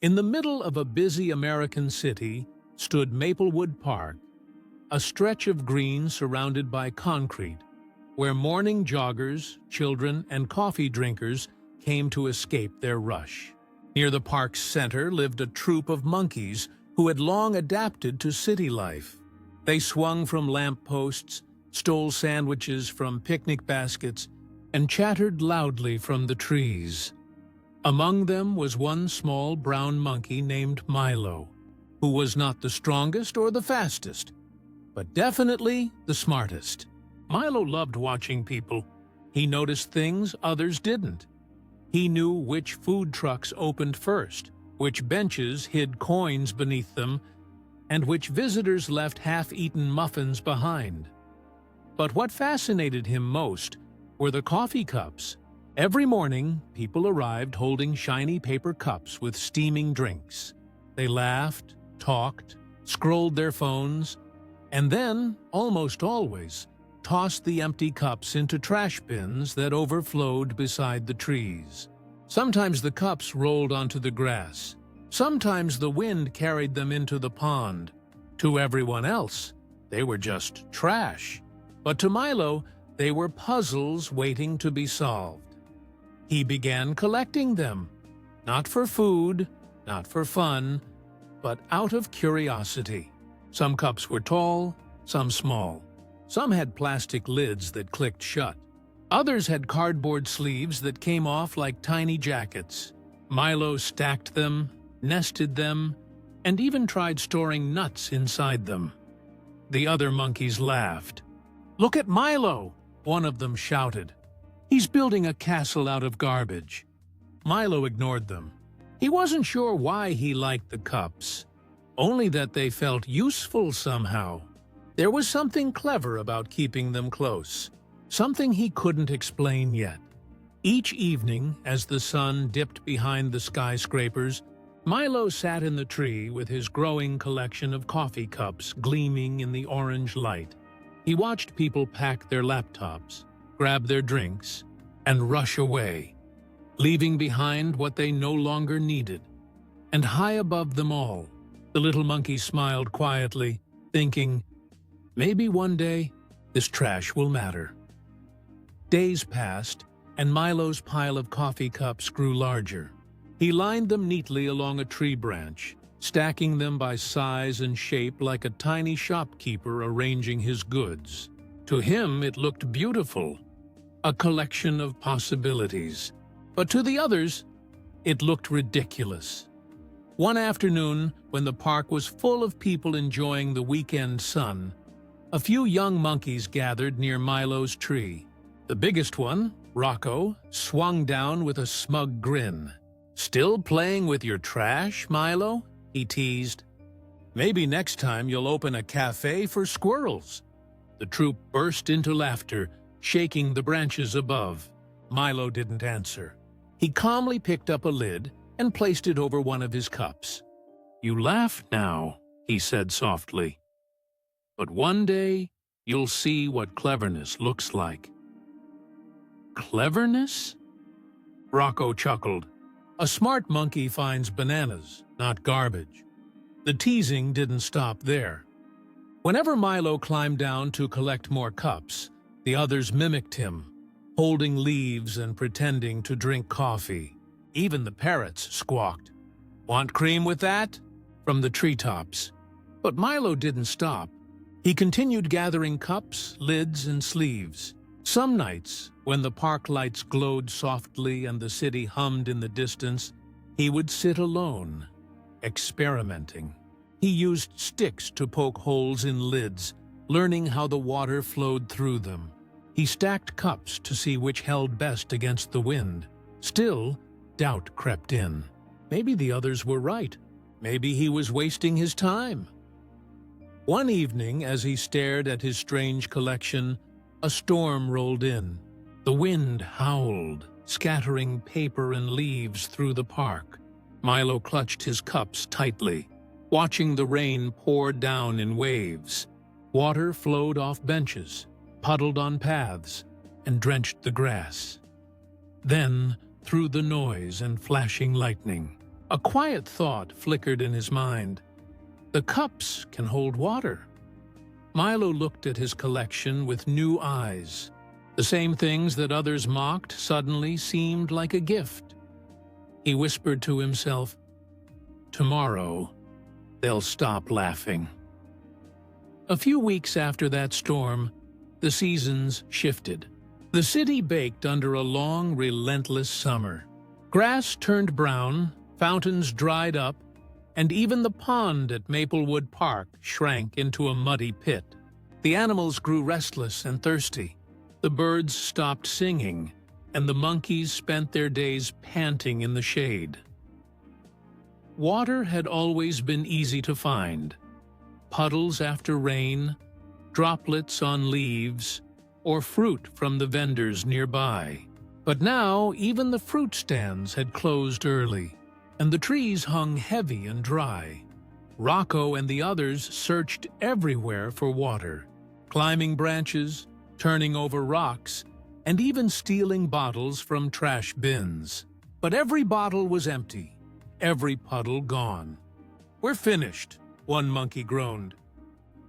In the middle of a busy American city stood Maplewood Park, a stretch of green surrounded by concrete, where morning joggers, children, and coffee drinkers came to escape their rush. Near the park's center lived a troop of monkeys who had long adapted to city life. They swung from lamp posts, stole sandwiches from picnic baskets, and chattered loudly from the trees. Among them was one small brown monkey named Milo, who was not the strongest or the fastest, but definitely the smartest. Milo loved watching people. He noticed things others didn't. He knew which food trucks opened first, which benches hid coins beneath them, and which visitors left half-eaten muffins behind. But what fascinated him most were the coffee cups. Every morning, people arrived holding shiny paper cups with steaming drinks. They laughed, talked, scrolled their phones, and then, almost always, tossed the empty cups into trash bins that overflowed beside the trees. Sometimes the cups rolled onto the grass. Sometimes the wind carried them into the pond. To everyone else, they were just trash. But to Milo, they were puzzles waiting to be solved. He began collecting them, not for food, not for fun, but out of curiosity. Some cups were tall, some small. Some had plastic lids that clicked shut. Others had cardboard sleeves that came off like tiny jackets. Milo stacked them, nested them, and even tried storing nuts inside them. The other monkeys laughed. "Look at Milo!" one of them shouted. "He's building a castle out of garbage." Milo ignored them. He wasn't sure why he liked the cups, only that they felt useful somehow. There was something clever about keeping them close, something he couldn't explain yet. Each evening, as the sun dipped behind the skyscrapers, Milo sat in the tree with his growing collection of coffee cups gleaming in the orange light. He watched people pack their laptops, grab their drinks, and rush away, leaving behind what they no longer needed. And high above them all, the little monkey smiled quietly, thinking, maybe one day this trash will matter. Days passed, and Milo's pile of coffee cups grew larger. He lined them neatly along a tree branch, stacking them by size and shape like a tiny shopkeeper arranging his goods. To him, it looked beautiful, a collection of possibilities. But to the others, it looked ridiculous. One afternoon, when the park was full of people enjoying the weekend sun, a few young monkeys gathered near Milo's tree. The biggest one, Rocco, swung down with a smug grin. "Still playing with your trash, Milo?" he teased. "Maybe next time you'll open a cafe for squirrels." The troop burst into laughter, shaking the branches above. Milo didn't answer. He calmly picked up a lid and placed it over one of his cups. "You laugh now," he said softly. "But one day, you'll see what cleverness looks like." "Cleverness?" Rocco chuckled. A smart monkey finds bananas, not garbage. The teasing didn't stop there. Whenever Milo climbed down to collect more cups, the others mimicked him, holding leaves and pretending to drink coffee. Even the parrots squawked, "Want cream with that?" from the treetops. But Milo didn't stop. He continued gathering cups, lids, and sleeves. Some nights, when the park lights glowed softly and the city hummed in the distance, he would sit alone, experimenting. He used sticks to poke holes in lids, learning how the water flowed through them. He stacked cups to see which held best against the wind. Still, doubt crept in. Maybe the others were right. Maybe he was wasting his time. One evening, as he stared at his strange collection, a storm rolled in. The wind howled, scattering paper and leaves through the park. Milo clutched his cups tightly, watching the rain pour down in waves. Water flowed off benches, puddled on paths, and drenched the grass. Then, through the noise and flashing lightning, A quiet thought flickered in his mind. The cups can hold water. Milo looked at his collection with new eyes. The same things that others mocked suddenly seemed like a gift. He whispered to himself, "Tomorrow, they'll stop laughing." A few weeks after that storm, the seasons shifted. The city baked under a long, relentless summer. Grass turned brown, fountains dried up, and even the pond at Maplewood Park shrank into a muddy pit. The animals grew restless and thirsty. The birds stopped singing, and the monkeys spent their days panting in the shade. Water had always been easy to find. Puddles after rain, droplets on leaves, or fruit from the vendors nearby. But now even the fruit stands had closed early, and the trees hung heavy and dry. Rocco and the others searched everywhere for water, climbing branches, turning over rocks, and even stealing bottles from trash bins. But every bottle was empty, every puddle gone. "We're finished," one monkey groaned.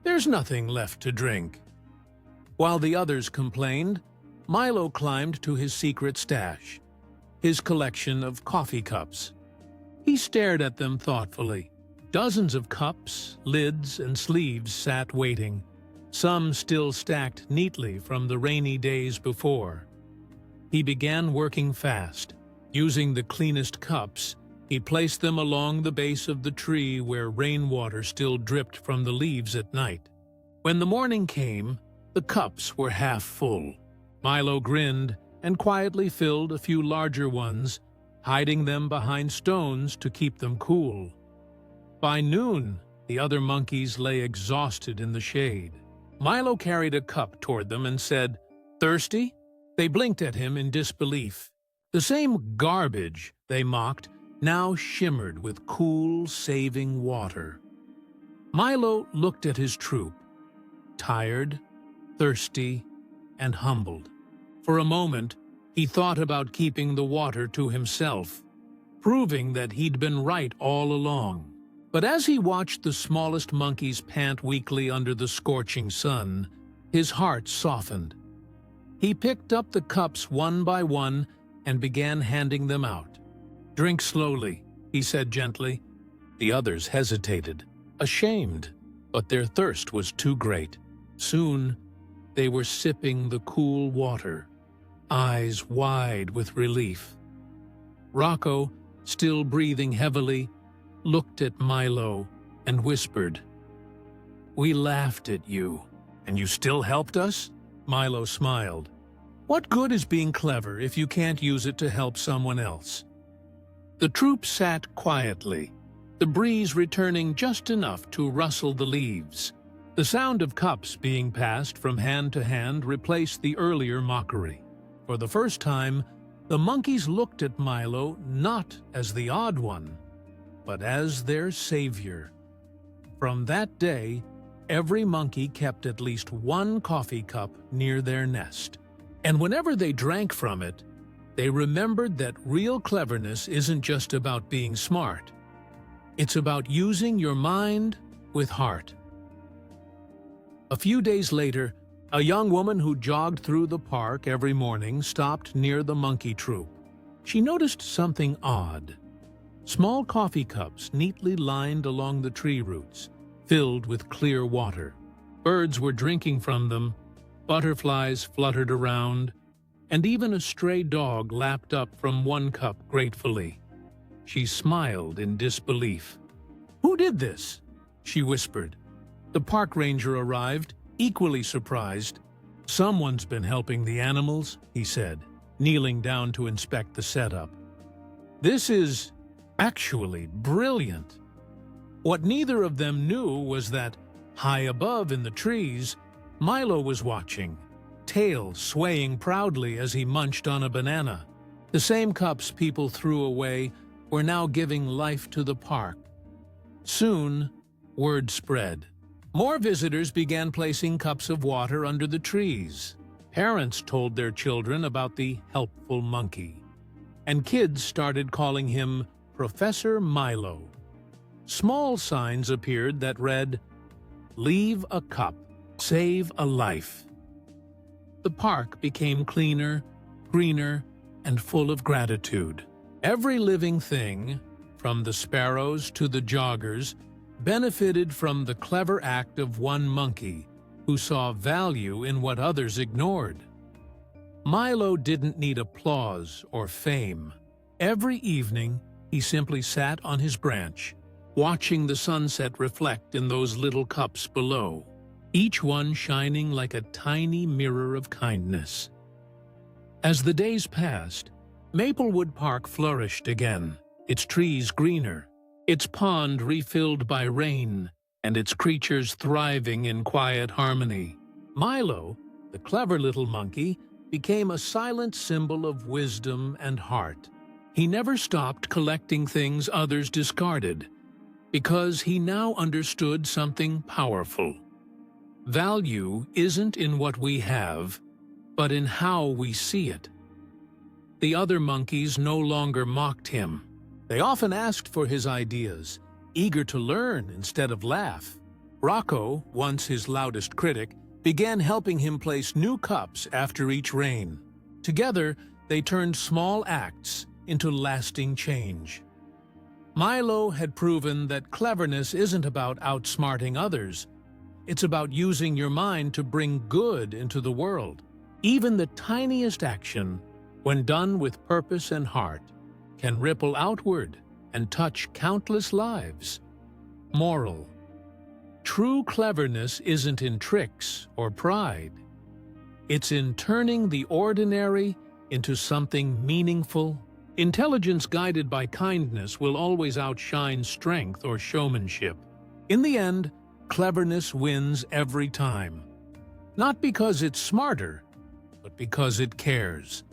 "There's nothing left to drink." While the others complained, Milo climbed to his secret stash, his collection of coffee cups. He stared at them thoughtfully. Dozens of cups, lids, and sleeves sat waiting, some still stacked neatly from the rainy days before. He began working fast. Using the cleanest cups, he placed them along the base of the tree where rainwater still dripped from the leaves at night. When the morning came, the cups were half full. Milo grinned and quietly filled a few larger ones, hiding them behind stones to keep them cool. By noon, the other monkeys lay exhausted in the shade. Milo carried a cup toward them and said, "Thirsty?" They blinked at him in disbelief. The same garbage, they mocked, now shimmered with cool, saving water. Milo looked at his troop, tired, thirsty, and humbled. For a moment, he thought about keeping the water to himself, proving that he'd been right all along. But as he watched the smallest monkeys pant weakly under the scorching sun, his heart softened. He picked up the cups one by one and began handing them out. "Drink slowly," he said gently. The others hesitated, ashamed, but their thirst was too great. Soon, they were sipping the cool water, eyes wide with relief. Rocco, still breathing heavily, looked at Milo and whispered, "We laughed at you, and you still helped us?" Milo smiled. "What good is being clever if you can't use it to help someone else?" The troop sat quietly, the breeze returning just enough to rustle the leaves. The sound of cups being passed from hand to hand replaced the earlier mockery. For the first time, the monkeys looked at Milo not as the odd one, but as their savior. From that day, every monkey kept at least one coffee cup near their nest. And whenever they drank from it, they remembered that real cleverness isn't just about being smart. It's about using your mind with heart. A few days later, a young woman who jogged through the park every morning stopped near the monkey troop. She noticed something odd. Small coffee cups neatly lined along the tree roots, filled with clear water. Birds were drinking from them, butterflies fluttered around, and even a stray dog lapped up from one cup gratefully. She smiled in disbelief. "Who did this?" she whispered. The park ranger arrived, equally surprised. "Someone's been helping the animals," he said, kneeling down to inspect the setup. "This is actually brilliant." What neither of them knew was that, high above in the trees, Milo was watching, tail swaying proudly as he munched on a banana. The same cups people threw away were now giving life to the park. Soon, word spread. More visitors began placing cups of water under the trees. Parents told their children about the helpful monkey, and kids started calling him Professor Milo. Small signs appeared that read, "Leave a cup, save a life." The park became cleaner, greener, and full of gratitude. Every living thing, from the sparrows to the joggers, benefited from the clever act of one monkey who saw value in what others ignored. Milo didn't need applause or fame. Every evening, he simply sat on his branch, watching the sunset reflect in those little cups below, each one shining like a tiny mirror of kindness. As the days passed, Maplewood Park flourished again, its trees greener, its pond refilled by rain, and its creatures thriving in quiet harmony. Milo, the clever little monkey, became a silent symbol of wisdom and heart. He never stopped collecting things others discarded, because he now understood something powerful. Value isn't in what we have, but in how we see it. The other monkeys no longer mocked him. They often asked for his ideas, eager to learn instead of laugh. Rocco, once his loudest critic, began helping him place new cups after each rain. Together, they turned small acts into lasting change. Milo had proven that cleverness isn't about outsmarting others. It's about using your mind to bring good into the world. Even the tiniest action, when done with purpose and heart, can ripple outward and touch countless lives. Moral: true cleverness isn't in tricks or pride. It's in turning the ordinary into something meaningful. Intelligence guided by kindness will always outshine strength or showmanship. In the end, cleverness wins every time. Not because it's smarter, but because it cares.